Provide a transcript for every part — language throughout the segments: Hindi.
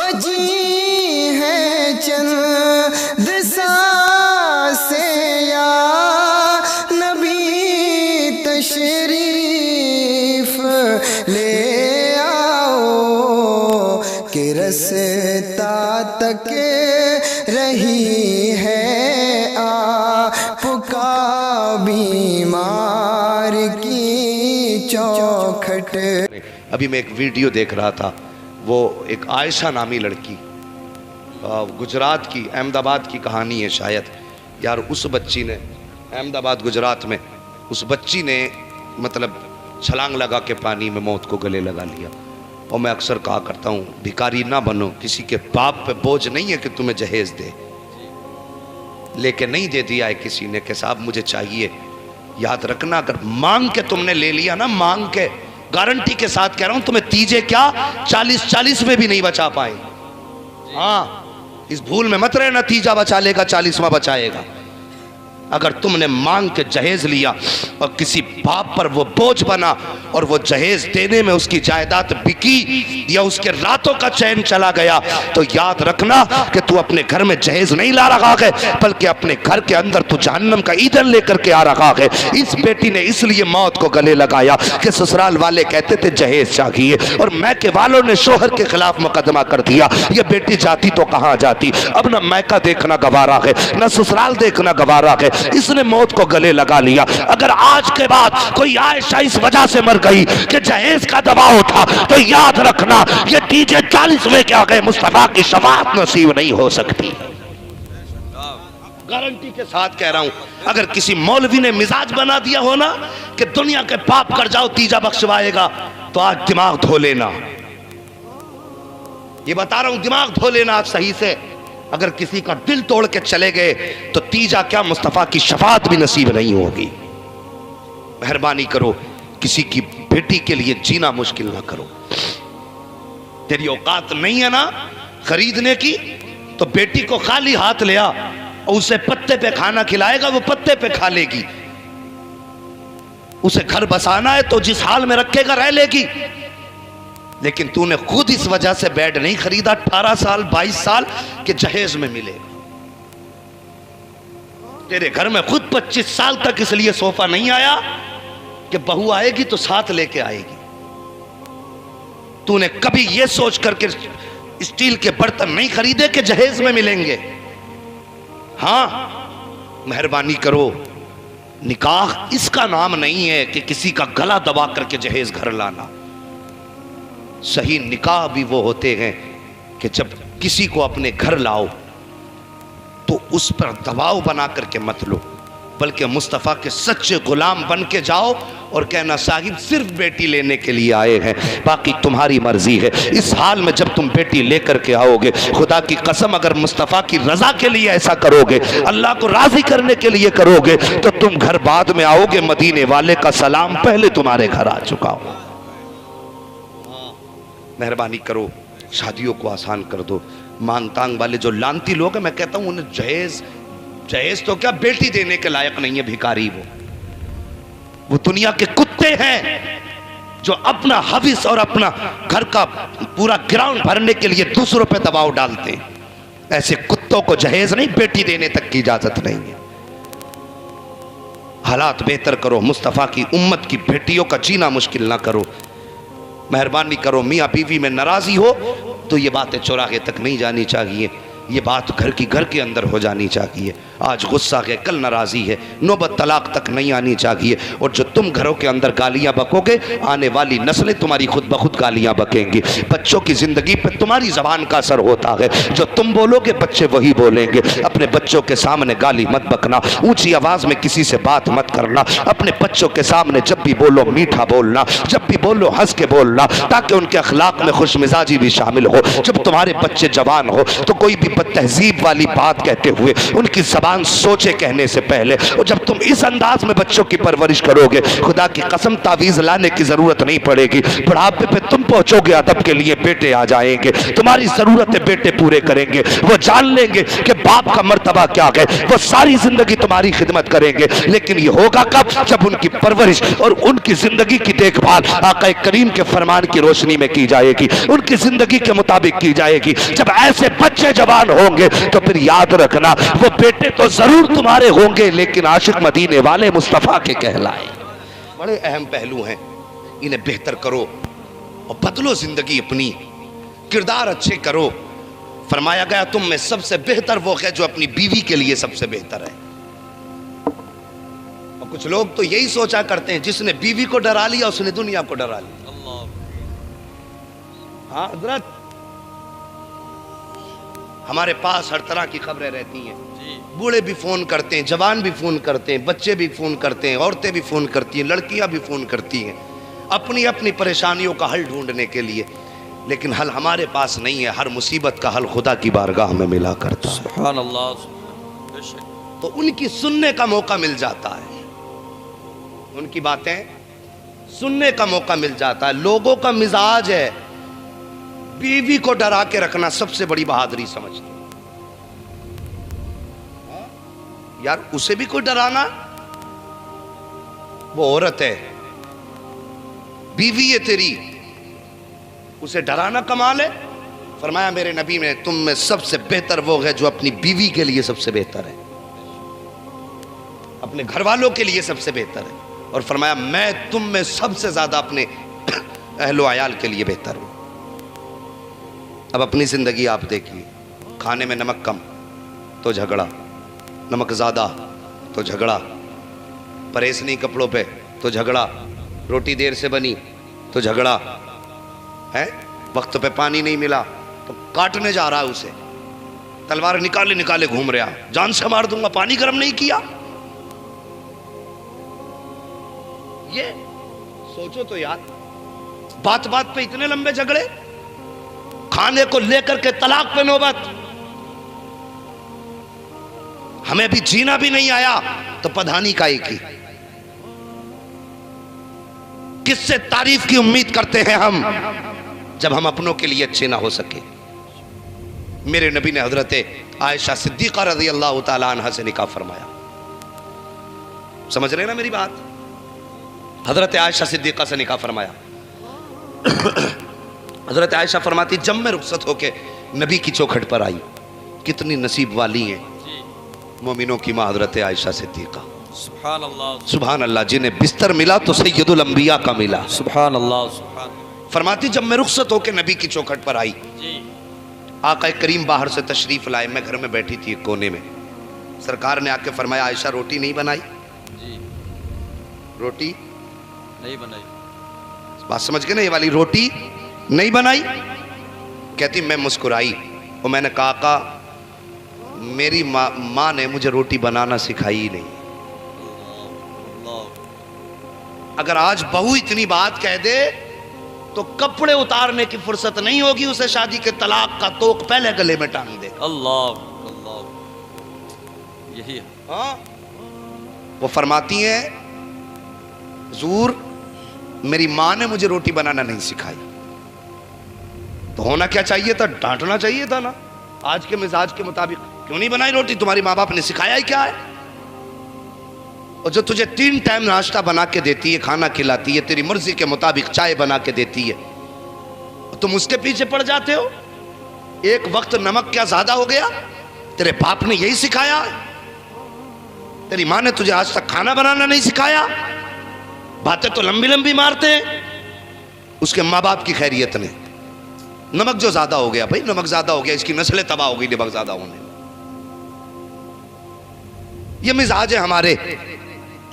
बजी है चंद सांसे या नबी तशरीफ ले आओ कि रस्ता तक रही है आपका बीमार की चौखट। अभी मैं एक वीडियो देख रहा था, वो एक आयशा नामी लड़की, गुजरात की, अहमदाबाद की कहानी है शायद। यार उस बच्ची ने, अहमदाबाद गुजरात में, उस बच्ची ने मतलब छलांग लगा के पानी में मौत को गले लगा लिया। और मैं अक्सर कहा करता हूँ, भिखारी ना बनो, किसी के बाप पे बोझ नहीं है कि तुम्हें जहेज दे, लेके नहीं दे दिया है किसी ने कि साहब मुझे चाहिए। याद रखना, अगर मांग के तुमने ले लिया ना, मांग के, गारंटी के साथ कह रहा हूं, तुम्हें तीजे क्या 40 में भी नहीं बचा पाए। हाँ, इस भूल में मत रहना तीजा बचा लेगा 40वां बचाएगा। अगर तुमने मांग के जहेज लिया और किसी बाप पर वो बोझ बना और वो जहेज देने में उसकी जायदाद बिकी या उसके रातों का चैन चला गया, तो याद रखना कि तू अपने घर में जहेज नहीं ला रहा है, बल्कि अपने घर के अंदर तू जहन्नम का ईंधन लेकर के आ रहा है। इस बेटी ने इसलिए मौत को गले लगाया कि ससुराल वाले कहते थे जहेज चाहिए, और मैके वालों ने शोहर के खिलाफ मुकदमा कर दिया। ये बेटी जाती तो कहाँ जाती, अब न मैका देखना गवारा है, न ससुराल देखना गवारा है, इसने मौत को गले लगा लिया। अगर आज के बाद कोई आयशा इस वजह से मर गई कि जहेज का दबाव था, तो याद रखना ये तीजे 40 में क्या गए, मुस्तफा की शफाअत नसीब नहीं हो सकती। गारंटी के साथ कह रहा हूं, अगर किसी मौलवी ने मिजाज बना दिया हो ना कि दुनिया के पाप कर जाओ तीजा बख्शवाएगा, तो आज दिमाग धो लेना। ये बता रहा हूं, दिमाग धो लेना आज सही से। अगर किसी का दिल तोड़ के चले गए तो तीजा क्या मुस्तफा की शफाअत भी नसीब नहीं होगी। मेहरबानी करो, किसी की बेटी के लिए जीना मुश्किल ना करो। तेरी औकात नहीं है ना खरीदने की, तो बेटी को खाली हाथ ले आ और उसे पत्ते पे खाना खिलाएगा, वो पत्ते पे खा लेगी। उसे घर बसाना है तो जिस हाल में रखेगा रह लेगी। लेकिन तूने खुद इस वजह से बेड नहीं खरीदा 18 साल 22 साल के जहेज में मिले। तेरे घर में खुद 25 साल तक इसलिए सोफा नहीं आया कि बहू आएगी तो साथ लेके आएगी। तूने कभी यह सोच करके स्टील के बर्तन नहीं खरीदे कि जहेज में मिलेंगे। हां, मेहरबानी करो, निकाह इसका नाम नहीं है कि किसी का गला दबा करके जहेज घर लाना। सही निकाह भी वो होते हैं कि जब किसी को अपने घर लाओ तो उस पर दबाव बना करके मत लो, बल्कि मुस्तफ़ा के सच्चे गुलाम बन के जाओ और कहना साहिब सिर्फ बेटी लेने के लिए आए हैं, बाकी तुम्हारी मर्जी है। इस हाल में जब तुम बेटी लेकर के आओगे, खुदा की कसम अगर मुस्तफ़ा की रजा के लिए ऐसा करोगे, अल्लाह को राजी करने के लिए करोगे, तो तुम घर बाद में आओगे, मदीने वाले का सलाम पहले तुम्हारे घर आ चुका हो। मेहरबानी करो, शादियों को आसान कर दो। मांग तांग वाले जो लानती लोग हैं, मैं कहता हूं उन्हें जहेज तो क्या बेटी देने के लायक नहीं है, भिखारी वो दुनिया के कुत्ते हैं जो अपना हविस और अपना घर का पूरा ग्राउंड भरने के लिए दूसरों पे दबाव डालते हैं। ऐसे कुत्तों को जहेज नहीं, बेटी देने तक की इजाजत नहीं है। हालात बेहतर करो, मुस्तफ़ा की उम्मत की बेटियों का जीना मुश्किल ना करो। मेहरबानी करो, मियाँ बीवी में नाराजी हो तो ये बातें चौराहे तक नहीं जानी चाहिए, ये बात घर के अंदर हो जानी चाहिए। आज गुस्सा है, कल नाराज़ी है, नौबत तलाक तक नहीं आनी चाहिए। और जो तुम घरों के अंदर गालियां बकोगे, आने वाली नस्लें तुम्हारी खुद ब खुद गालियां बकेंगी। बच्चों की ज़िंदगी पे तुम्हारी ज़बान का असर होता है, जो तुम बोलोगे बच्चे वही बोलेंगे। अपने बच्चों के सामने गाली मत बकना, ऊँची आवाज़ में किसी से बात मत करना। अपने बच्चों के सामने जब भी बोलो मीठा बोलना, जब भी बोलो हंस के बोलना, ताकि उनके अखलाक में खुश मिजाजी भी शामिल हो। जब तुम्हारे बच्चे जवान हो तो कोई भी तहजीब वाली बात कहते हुए उनकी जबान सोचे कहने से पहले, और जब तुम इस अंदाज में बच्चों की परवरिश करोगे खुदा की कसम तावीज़ लाने की ज़रूरत नहीं पड़ेगी। बुढ़ापे पे तुम पहुँचोगे, अदब के लिए बेटे आ जाएंगे, तुम्हारी ज़रूरतें बेटे पूरे करेंगे। वो जान लेंगे कि बाप का मर्तबा क्या है, वो सारी ज़िंदगी तुम्हारी खिदमत करेंगे। लेकिन ये होगा कब? जब उनकी परवरिश और उनकी ज़िंदगी की देखभाल आका करीम के फरमान की रोशनी में की जाएगी, उनकी ज़िंदगी के मुताबिक की जाएगी। जब ऐसे बच्चे जवान होंगे तो फिर याद रखना, वो बेटे तो ज़रूर तुम्हारे होंगे, लेकिन आशिक मदीने वाले मुस्तफ़ा के कहलाए। बड़े अहम पहलू हैं, इन्हें बेहतर करो और बदलो ज़िंदगी अपनी, किरदार अच्छे करो। फरमाया गया तुम में सबसे बेहतर वो है जो अपनी बीवी के लिए सबसे बेहतर है। और कुछ लोग तो यही सोचा करते हैं, जिसने बीवी को डरा लिया उसने दुनिया को डरा लिया। हाँ हज़रत, हमारे पास हर तरह की खबरें रहती हैं, बूढ़े भी फ़ोन करते हैं, जवान भी फ़ोन करते हैं, बच्चे भी फ़ोन करते हैं, औरतें भी फ़ोन करती हैं, लड़कियां भी फ़ोन करती हैं अपनी अपनी परेशानियों का हल ढूंढने के लिए। लेकिन हल हमारे पास नहीं है, हर मुसीबत का हल खुदा की बारगाह में मिला करता है। सुभान अल्लाह। तो उनकी सुनने का मौका मिल जाता है, उनकी बातें सुनने का मौका मिल जाता है। लोगों का मिजाज है बीवी को डरा के रखना सबसे बड़ी बहादुरी समझते हैं। यार उसे भी कोई डराना, वो औरत है, बीवी है तेरी, उसे डराना कमाल है। फरमाया मेरे नबी ने तुम में सबसे बेहतर वो है जो अपनी बीवी के लिए सबसे बेहतर है, अपने घर वालों के लिए सबसे बेहतर है। और फरमाया मैं तुम में सबसे ज्यादा अपने अहलो आयाल के लिए बेहतर हूं। अब अपनी जिंदगी आप देखिए, खाने में नमक कम तो झगड़ा, नमक ज्यादा तो झगड़ा, परहेज नहीं कपड़ों पे तो झगड़ा, रोटी देर से बनी तो झगड़ा है, वक्त पे पानी नहीं मिला तो काटने जा रहा है उसे, तलवार निकाले निकाले घूम रहा, जान से मार दूंगा, पानी गर्म नहीं किया। ये सोचो तो यार, बात बात पे इतने लंबे झगड़े, खाने को लेकर के तलाक पे नौबत। हमें भी जीना भी नहीं आया तो पधानी का एक ही, किससे तारीफ की उम्मीद करते हैं हम जब हम अपनों के लिए अच्छे ना हो सके। मेरे नबी ने हजरत आयशा सिद्दीक़ा रज़ी अल्लाह ताला अन्हा से निकाह फरमाया। समझ रहे ना मेरी बात? हजरत आयशा सिद्दीक़ा से निकाह फरमाया। हजरत आयशा फरमाती जब मैं रुखसत होके नबी की चौखट पर आई, कितनी नसीब वाली हैं मोमिनों की माँ हजरत आयशा सिद्दीक़ा। सुभान अल्लाह, सुभान अल्लाह, जिन्हें बिस्तर मिला तो सैयदुल अंबिया का मिला। सुभान अल्लाह, सुभान। फरमाती जब मैं रुखसत होके नबी की चौखट पर आई, आका करीम बाहर से तशरीफ लाए, मैं घर में बैठी थी एक कोने में, सरकार ने आके फरमाया आयशा रोटी नहीं बनाई? जी। रोटी नहीं बनाई, बात समझ गए ना ये वाली, रोटी नहीं बनाई। कहती मैं मुस्कुराई और मैंने कहा आका मेरी माँ ने मुझे रोटी बनाना सिखाई ही नहीं। अगर आज बहू इतनी बात कह दे तो कपड़े उतारने की फुर्सत नहीं होगी उसे, शादी के तलाक का तोक पहले गले में टांग दे। अल्लाह अल्लाह, यही है। हाँ, वो फरमाती हैं हुजूर मेरी माँ ने मुझे रोटी बनाना नहीं सिखाई। तो होना क्या चाहिए था? डांटना चाहिए था ना, आज के मिजाज के मुताबिक क्यों नहीं बनाई रोटी, तुम्हारी माँ बाप ने सिखाया ही क्या है? और जो तुझे 3 टाइम नाश्ता बना के देती है, खाना खिलाती है, तेरी मर्जी के मुताबिक चाय बना के देती है, तुम उसके पीछे पड़ जाते हो। एक वक्त नमक क्या ज्यादा हो गया? तेरे बाप ने यही सिखाया? तेरी माँ ने तुझे आज तक खाना बनाना नहीं सिखाया? बातें तो लंबी लंबी मारते हैं, उसके माँ बाप की खैरियत ने। नमक जो ज्यादा हो गया, भाई नमक ज्यादा हो गया, इसकी नस्लें तबाह हो गई नमक ज्यादा होने में। ये मिजाज है हमारे।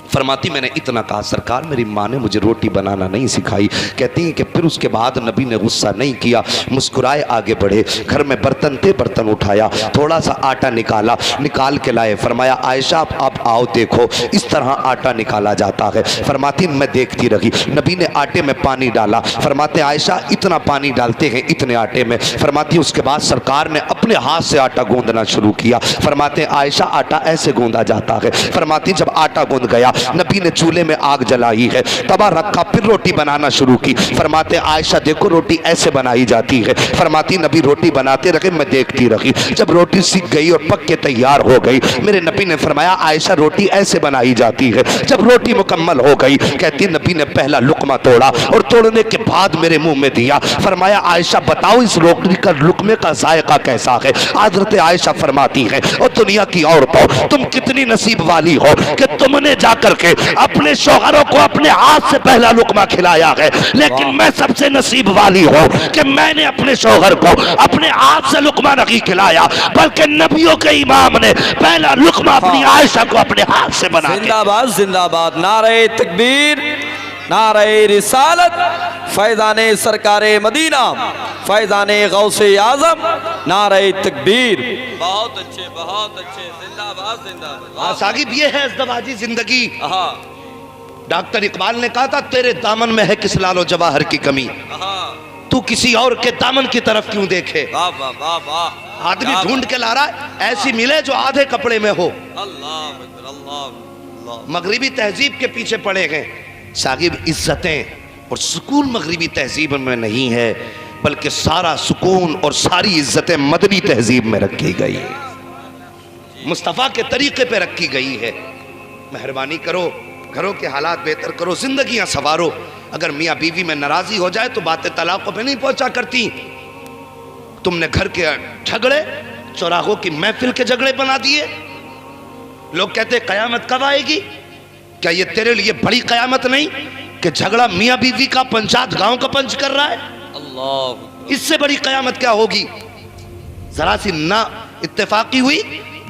फरमाती मैंने इतना कहा सरकार मेरी माँ ने मुझे रोटी बनाना नहीं सिखाई। कहती हैं कि फिर उसके बाद नबी ने गुस्सा नहीं किया, मुस्कुराए आगे बढ़े, घर में बर्तन थे, बर्तन उठाया, थोड़ा सा आटा निकाला, निकाल के लाए, फरमाया आयशा आप आओ देखो इस तरह आटा निकाला जाता है। फरमाती मैं देखती रही, नबी ने आटे में पानी डाला, फरमाते आयशा इतना पानी डालते हैं इतने आटे में। फरमाती उसके बाद सरकार ने अपने हाथ से आटा गूंदना शुरू किया। फरमाते आयशा आटा ऐसे गूंदा जाता है। फरमाती जब आटा गूंद गया नबी ने चूल्हे में आग जलाई है, तवा रखा, फिर रोटी बनाना शुरू की। फरमाते आयशा देखो रोटी ऐसे बनाई जाती है। फरमाती नबी रोटी बनाते रहे, मैं देखती रही। जब रोटी सीख गई और पक के तैयार हो गई, मेरे नबी ने फरमाया आयशा रोटी ऐसे बनाई जाती है। जब रोटी मुकम्मल हो गई, कहती नबी ने पहला लुकमा तोड़ा और तोड़ने के बाद मेरे मुंह में दिया। फरमाया आयशा बताओ इस रोटी का लुकमे का जायका कैसा है। हज़रत आयशा फरमाती है और दुनिया की औरतों तुम कितनी नसीब वाली हो कि तुमने जाकर के अपने शौहरों को अपने हाथ से पहला लुकमा खिलाया है, लेकिन मैं सबसे नसीब वाली हूँ कि मैंने अपने शौहर को अपने हाथ से लुकमा नहीं खिलाया, बल्कि नबियों के इमाम ने पहला लुकमा अपनी आयशा को अपने हाथ से बना। जिंदाबाद जिंदाबाद, नारे तकबीर, नारे रिसालत, फैज़ाने सरकारे मदीना, फैज़ाने गौसे आज़म, नारे तकबीर। बहुत अच्छे, बहुत अच्छे, जिंदाबाद जिंदाबाद। साहिब ये है अज़दवाजी जिंदगी। हाँ, डॉक्टर इकबाल ने कहा था तेरे दामन में है किस लालो जवाहर की कमी, तू किसी और के दामन की तरफ क्यों देखे। वाह वाह वाह वाह। आदमी ढूंढ के ला रहा है ऐसी मिले जो आधे कपड़े में हो। अल्लाह अल्लाह अल्लाह। मगरिबी तहजीब के पीछे पड़े गए साहिब। इज्जतें और सुकून मगरिबी तहजीब में नहीं है, बल्कि सारा सुकून और सारी इज्जतें मदनी तहजीब में रखी गई है, मुस्तफ़ा के तरीके पे रखी गई है। मेहरबानी करो, घरों के हालात बेहतर करो, जिंदगियां संवारो। अगर मियाँ बीवी में नाराजी हो जाए तो बातें तलाक़ों पे नहीं पहुंचा करती। तुमने घर के झगड़े चौराहों की महफिल के झगड़े बना दिए। लोग कहते कयामत कब आएगी? क्या ये तेरे लिए बड़ी कयामत नहीं कि झगड़ा मियाँ बीवी का पंचायत गांव का पंच कर रहा है? अल्लाह, इससे बड़ी कयामत क्या होगी? जरा सी ना इत्तेफाकी हुई,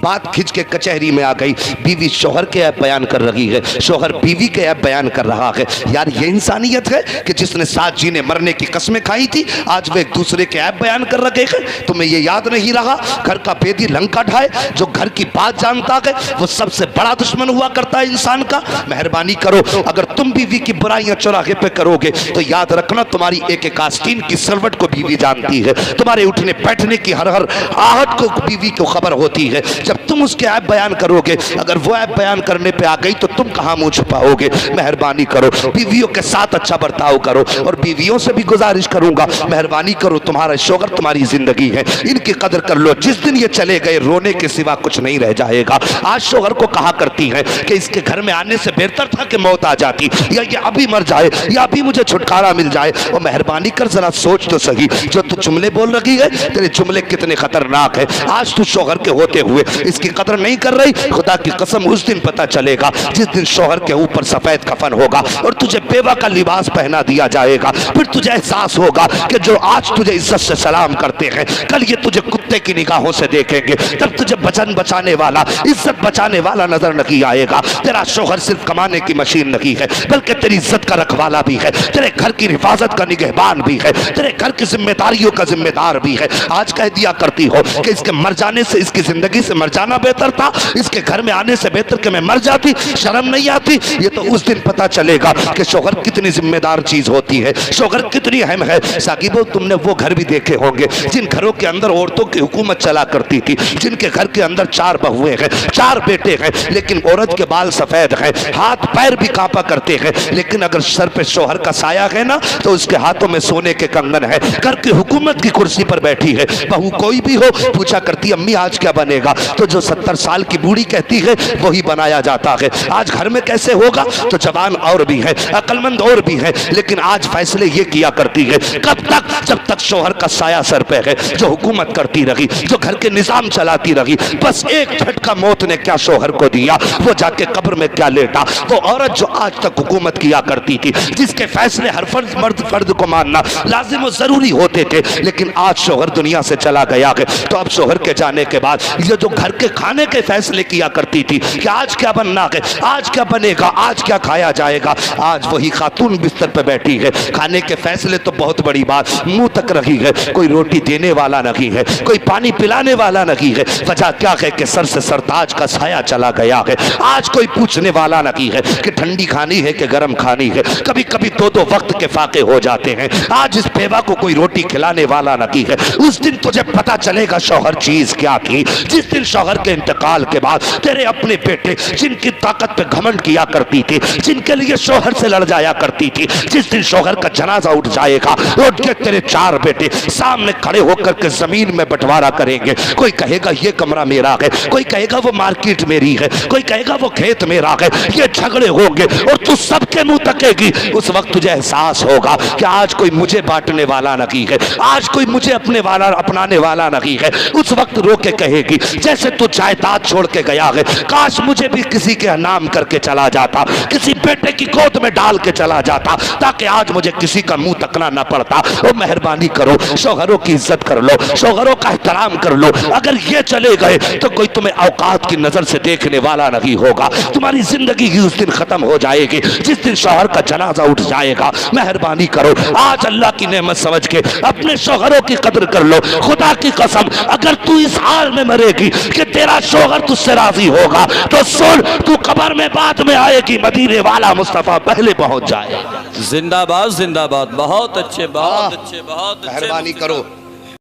बात खिंच के कचहरी में आ गई। बीवी शौहर के ऐप बयान कर रही है, शौहर बीवी के ऐप बयान कर रहा है। यार ये इंसानियत है कि जिसने साथ जीने मरने की कस्में खाई थी आज वे एक दूसरे के ऐप बयान कर रहे हैं। तुम्हें ये याद नहीं रहा घर का बेदी लंका ढाए, जो घर की बात जानता है वो सबसे बड़ा दुश्मन हुआ करता है इंसान का। मेहरबानी करो, अगर तुम बीवी की बुराइयां चौराहे पे करोगे तो याद रखना तुम्हारी एक एक आस्तीन की सरवट को बीवी जानती है, तुम्हारे उठने बैठने की हर हर आहट को बीवी को खबर होती है। जब तुम उसके ऐप बयान करोगे, अगर वो ऐप बयान करने पे आ गई तो तुम कहां मुंह छुपाओगे? मेहरबानी करो, बीवियों के साथ अच्छा बर्ताव करो। और बीवियों से भी गुजारिश करूंगा, मेहरबानी करो, तुम्हारा शौहर तुम्हारी जिंदगी है, इनकी कदर कर लो। जिस दिन ये चले गए रोने के सिवा कुछ नहीं रह जाएगा। आज शौहर को कहा करती है कि इसके घर में आने से बेहतर था कि मौत आ जाती, या ये अभी मर जाए या अभी मुझे छुटकारा मिल जाए। और मेहरबानी कर जरा सोच तो सही, जो तू जुमले बोल रही है तेरे जुमले कितने खतरनाक है। आज तू शौहर के होते हुए इसकी कदर नहीं कर रही, खुदा की कसम उस दिन पता चलेगा जिस दिन शौहर के ऊपर सफेद कफन होगा और तुझे बेवा का लिबास पहना दिया जाएगा। फिर तुझे एहसास होगा कि जो आज तुझे इज्जत से सलाम करते हैं कल ये तुझे कुत्ते की निगाहों से देखेंगे। तब तुझे वचन बचाने वाला, इज्जत बचाने वाला नजर नहीं आएगा। तेरा शौहर सिर्फ कमाने की मशीन नहीं है, बल्कि तेरी इज्जत का रखवाला भी है, तेरे घर की हिफाजत का निगहबान भी है, तेरे घर की जिम्मेदारियों का जिम्मेदार भी है। आज कह दिया करती हो कि इसके मर जाने से, इसकी जिंदगी से मर जाना बेहतर था, इसके घर में आने से बेहतर कि मैं मर जाती। शर्म नहीं आती? ये तो उस दिन पता चलेगा कि शौहर कितनी जिम्मेदार चीज होती है, शौहर कितनी अहम है। साकिबो तुमने वो घर भी देखे होंगे जिन घरों के अंदर औरतों की हुकूमत चला करती थी, जिनके घर के अंदर 4 बहुएं हैं, 4 बेटे हैं, लेकिन औरत के बाल सफेद हैं, हाथ पैर भी कांपा करते हैं, लेकिन अगर सर पे शौहर का साया है ना तो उसके हाथों में सोने के कंगन है, घर की हुकूमत की कुर्सी पर बैठी है। बहू कोई भी हो पूछा करती अम्मी आज क्या बनेगा, तो जो 70 साल की बूढ़ी कहती है वही बनाया जाता है। आज घर में कैसे होगा, तो जवान और भी है, अक्लमंद और भी है, लेकिन आज फैसले ये किया करती है। कब तक? जब तक शौहर का साया सर पे है, जो हुकूमत करती रही, जो घर के निजाम चलाती रही। बस एक झटका मौत ने क्या शौहर को दिया, वो जाके कब्र में क्या लेटा। वो औरत जो आज तक हुकूमत किया करती थी, जिसके फैसले हर फर्द को मानना लाजिम और जरूरी होते थे, लेकिन आज शौहर दुनिया से चला गया है। तो अब शौहर के जाने के बाद ये जो घर के खाने के फैसले किया करती थी कि आज क्या बनना है, आज क्या बनेगा, आज क्या खाया जाएगा, आज वही खातून बिस्तर पे बैठी है। खाने के फैसले तो बहुत बड़ी बात, मुंह तक रही है, कोई रोटी देने वाला नहीं है, कोई पानी पिलाने वाला नहीं है। वजह क्या है कि सर से सरताज का साया चला गया है। आज कोई पूछने वाला नहीं है कि ठंडी खानी है कि गर्म खानी है। कभी कभी दो दो वक्त के फाके हो जाते हैं। आज इस बेवा को कोई रोटी खिलाने वाला नहीं है। उस दिन तुझे पता चलेगा शौहर चीज क्या थी। जिस दिन शौहर के इंतकाल के बाद तेरे अपने बेटे जिनकी ताकत पे घमंड किया करती थी, जिनके लिए शौहर से लड़ जाया करती थी, जिस दिन शौहर का जनाजा उठ जाएगा, उठ के तेरे चार बेटे सामने खड़े होकर के जमीन में बंटवारा करेंगे। कोई कहेगा ये कमरा मेरा है, कोई कहेगा वो मार्केट मेरी है, कोई कहेगा वो खेत मेरा है। ये झगड़े होंगे और तू सबके मुंह तकेगी। उस वक्त तुझे एहसास होगा कि आज कोई मुझे बांटने वाला नहीं है, आज कोई मुझे अपनाने वाला नहीं है। उस वक्त रो के कहेगी जैसे तू जायदाद छोड़ के गया है, काश मुझे भी किसी के नाम करके चला जाता, किसी बेटे की गोद में डाल के चला जाता, ताकि आज मुझे किसी का मुंह तकना न पड़ता। ओ मेहरबानी करो, शौहरों की इज्जत कर लो, शौहरों का एहतराम कर लो। अगर ये चले गए तो कोई तुम्हें औकात की नजर से देखने वाला नहीं होगा। तुम्हारी जिंदगी ही उस दिन खत्म हो जाएगी जिस दिन शौहर का जनाजा उठ जाएगा। मेहरबानी करो, आज अल्लाह की नेमत समझ के अपने शौहरों की कदर कर लो। खुदा की कसम, अगर तू इस हाल में मरेगी कि तेरा शौहर तुझसे राजी होगा तो सुन, तू कब्र में बाद में आएगी, मदीने वाला मुस्तफा पहले पहुंच जाए। जिंदाबाद जिंदाबाद। बहुत अच्छे, बहुत अच्छे, बहुत अच्छे। मेहरबानी करो।